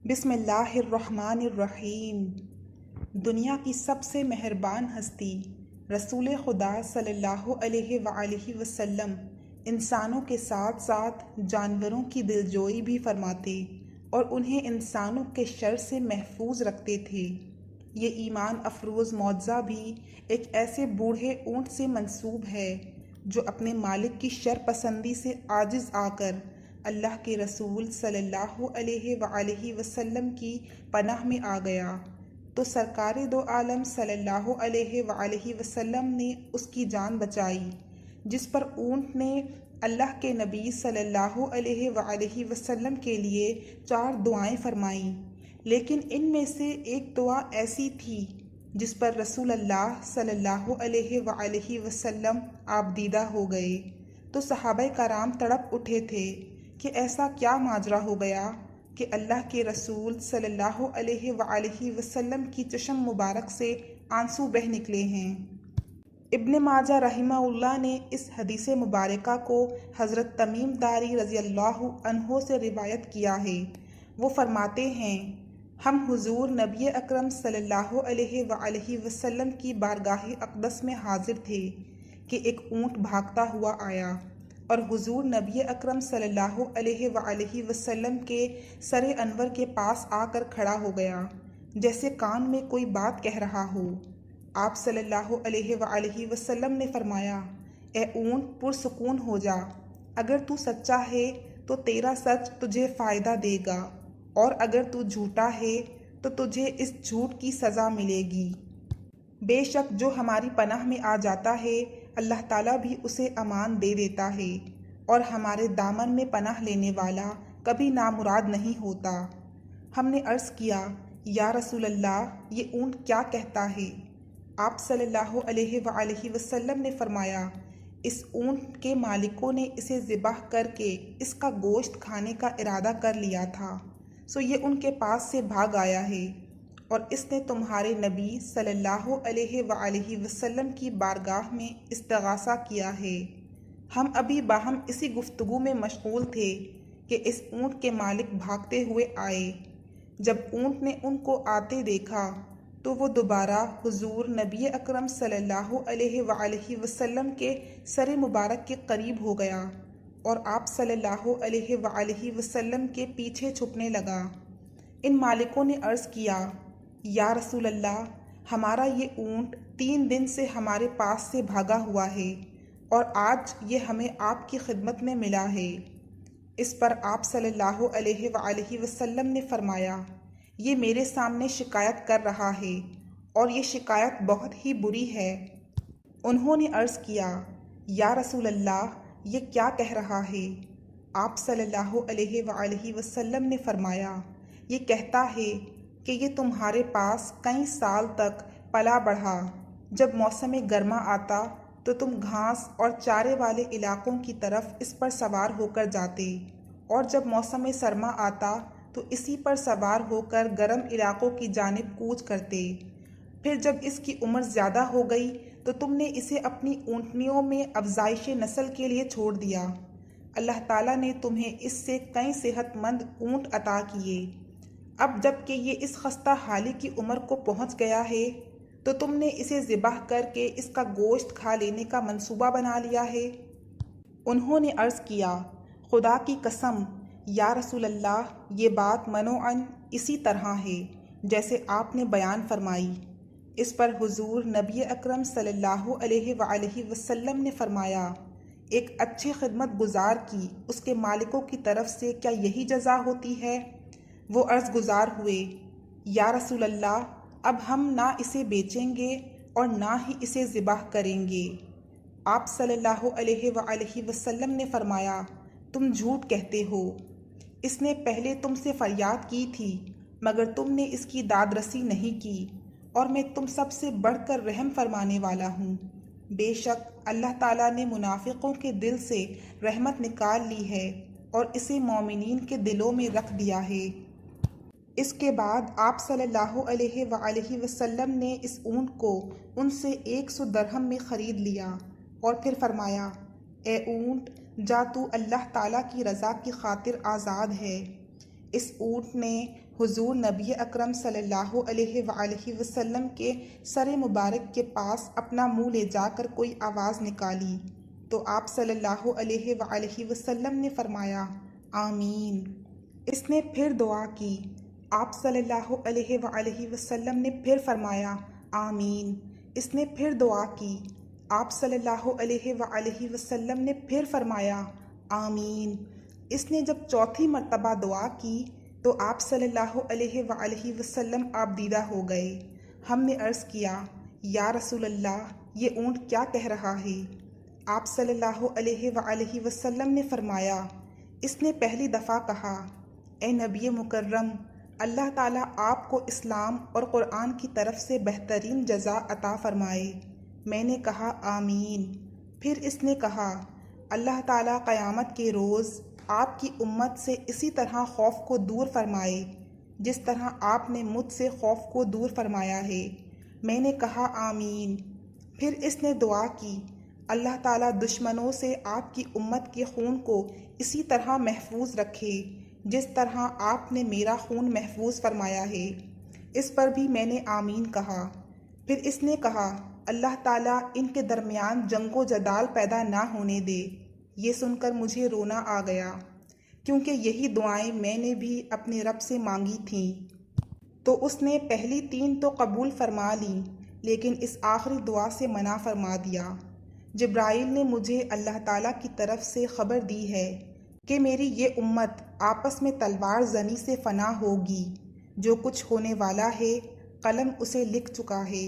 बिस्मिल्लाहिर्रहमानिर्रहीम। दुनिया की सबसे मेहरबान हस्ती रसूल खुदा सल्लल्लाहु अलैहि वसल्लम इंसानों के साथ साथ जानवरों की दिलजोई भी फरमाते और उन्हें इंसानों के शर से महफूज रखते थे। ये ईमान अफरोज़ मौज़ा भी एक ऐसे बूढ़े ऊँट से मंसूब है जो अपने मालिक की शर पसंदी से आजिज़ आकर अल्लाह के रसूल सल्लल्लाहु अलैहि वसल्लम की पनाह में आ गया, तो सरकार दो आलम सल्लल्लाहु अलैहि वसल्लम ने उसकी जान बचाई, जिस पर ऊँट ने अल्लाह के नबी सल्लल्लाहु अलैहि वसल्लम के लिए 4 दुआएं फरमाईं। लेकिन इनमें से एक दुआ ऐसी थी जिस पर रसूल अल्लाह सल्लल्लाहु अलैहि वसल्लम आबदीदा हो गए, तो सहाबाए कराम तड़प उठे थे कि ऐसा क्या माजरा हो गया कि अल्लाह के रसूल सल्लल्लाहु अलैहि वसल्लम की चश्म मुबारक से आंसू बह निकले हैं। इब्न माजा रहिमहुल्लाह ने इस हदीस मुबारका को हज़रत तमीम दारी रज़ियल्लाहु अन्हो से रिवायत किया है। वो फरमाते हैं, हम हुजूर नबी अकरम सल्लल्लाहु अलैहि वसल्लम की बारगाह अक़दस में हाजिर थे कि एक ऊँट भागता हुआ आया और हुजूर नबी अकरम सल्लल्लाहु अलैहि वसल्लम के सरे अनवर के पास आकर खड़ा हो गया, जैसे कान में कोई बात कह रहा हो। आप सल्लल्लाहु अलैहि वसल्लम ने फरमाया, ए ऊँट पुरसुकून हो जा, अगर तू सच्चा है तो तेरा सच तुझे फ़ायदा देगा और अगर तू झूठा है तो तुझे इस झूठ की सज़ा मिलेगी। बेशक जो हमारी पनाह में आ जाता है अल्लाह ताला भी उसे अमान दे देता है और हमारे दामन में पनाह लेने वाला कभी नामुराद नहीं होता। हमने अर्ज़ किया, या रसूल अल्लाह, ये ऊँट क्या कहता है? आप सल्लल्लाहु अलैहि वसल्लम ने फरमाया, इस ऊँट के मालिकों ने इसे ज़िबाह करके इसका गोश्त खाने का इरादा कर लिया था, सो ये उनके पास से भाग आया है और इसने तुम्हारे नबी सल्लल्लाहु अलैहि वसल्लम की बारगाह में इस्तिग़ासा किया है। हम अभी बाहम इसी गुफ्तगू में मशगूल थे कि इस ऊँट के मालिक भागते हुए आए। जब ऊँट ने उनको आते देखा तो वो दोबारा हुजूर नबी अकरम सल्लल्लाहु अलैहि वसल्लम के सर मुबारक के करीब हो गया और आप सल्लल्लाहु अलैहि वसल्लम के पीछे छुपने लगा। इन मालिकों ने अर्ज़ किया, या रसूल अल्लाह, हमारा ये ऊँट 3 दिन से हमारे पास से भागा हुआ है और आज ये हमें आपकी खिदमत में मिला है। इस पर आप सल्लल्लाहु अलैहि वसल्लम ने फरमाया, ये मेरे सामने शिकायत कर रहा है और ये शिकायत बहुत ही बुरी है। उन्होंने अर्ज़ किया, या रसूल अल्लाह, ये क्या कह रहा है? आप सल्लल्लाहु अलैहि वसल्लम ने फरमाया, ये कहता है कि ये तुम्हारे पास कई साल तक पला बढ़ा। जब मौसम गर्मा आता तो तुम घास और चारे वाले इलाकों की तरफ इस पर सवार होकर जाते और जब मौसम सरमा आता तो इसी पर सवार होकर गर्म इलाकों की जानिब कूच करते। फिर जब इसकी उम्र ज़्यादा हो गई तो तुमने इसे अपनी ऊँटनियों में अफजाइश नस्ल के लिए छोड़ दिया। अल्लाह ताला ने तुम्हें इससे कई सेहतमंद ऊँट अता किए। अब जबकि ये इस खस्ता हाली की उम्र को पहुँच गया है तो तुमने इसे ज़िबाह करके इसका गोश्त खा लेने का मंसूबा बना लिया है। उन्होंने अर्ज़ किया, खुदा की कसम, या रसूल अल्लाह, ये बात मनोअन इसी तरह है जैसे आपने बयान फरमाई। इस पर हुजूर नबी अकरम सल्लल्लाहु अलैहि वसल्लम ने फरमाया, एक अच्छे खिदमत गुजार की उसके मालिकों की तरफ से क्या यही जज़ा होती है? वो अर्ज़ गुजार हुए, या रसूल अल्लाह, अब हम ना इसे बेचेंगे और ना ही इसे ज़िबाह करेंगे। आप सल्लल्लाहु अलैहि वसल्लम ने फरमाया, तुम झूठ कहते हो। इसने पहले तुमसे फरियाद की थी मगर तुमने इसकी दादरसी नहीं की और मैं तुम सब से बढ़कर रहम फरमाने वाला हूँ। बेशक अल्लाह ताला ने मुनाफिकों के दिल से रहमत निकाल ली है और इसे मोमिनीन के दिलों में रख दिया है। इसके बाद आप सल्लल्लाहु अलैहि वसल्लम ने इस ऊँट को उनसे 100 दरहम में ख़रीद लिया और फिर फरमाया, ए ऊँट, जा तू अल्लाह ताला की रज़ा की खातिर आज़ाद है। इस ऊँट ने हुजूर नबी अकरम सल्लल्लाहु अलैहि वसल्लम के सर मुबारक के पास अपना मुंह ले जाकर कोई आवाज़ निकाली तो आप सल्लल्लाहु अलैहि वसल्लम ने फरमाया आमीन। इसने फिर दुआ की, आप सल्लल्लाहु अलैहि वसल्लम ने फिर फरमाया आमीन। इसने फिर दुआ की, आप सल्लल्लाहु अलैहि वसल्लम ने फिर फरमाया आमीन। इसने जब चौथी मर्तबा दुआ की तो आप सल्लल्लाहु अलैहि वसल्लम आप दीदा हो गए। हमने अर्ज़ किया, या रसूल अल्लाह, ये ऊँट क्या कह रहा है? आप सल्लल्लाहु अलैहि वसल्लम ने फरमाया, इसने पहली दफ़ा कहा, ए नबी मुकर्रम, अल्लाह ताला आपको इस्लाम और क़ुरआन की तरफ से बेहतरीन जज़ा अता फ़रमाए। मैंने कहा आमीन। फिर इसने कहा, अल्लाह ताला क़यामत के रोज़ आपकी उम्मत से इसी तरह खौफ को दूर फरमाए जिस तरह आपने मुझसे खौफ को दूर फरमाया है। मैंने कहा आमीन। फिर इसने दुआ की, अल्लाह ताला दुश्मनों से आपकी उम्मत के खून को इसी तरह महफूज रखे जिस तरह आपने मेरा खून महफूज फरमाया है। इस पर भी मैंने आमीन कहा। फिर इसने कहा, अल्लाह ताला इनके दरमियान जंगो जदाल पैदा ना होने दे। ये सुनकर मुझे रोना आ गया, क्योंकि यही दुआएं मैंने भी अपने रब से मांगी थीं। तो उसने पहली 3 तो कबूल फरमा ली, लेकिन इस आखिरी दुआ से मना फरमा दिया। जिब्राइल ने मुझे अल्लाह ताला की तरफ से खबर दी है कि मेरी ये उम्मत आपस में तलवार जनी से फना होगी। जो कुछ होने वाला है कलम उसे लिख चुका है।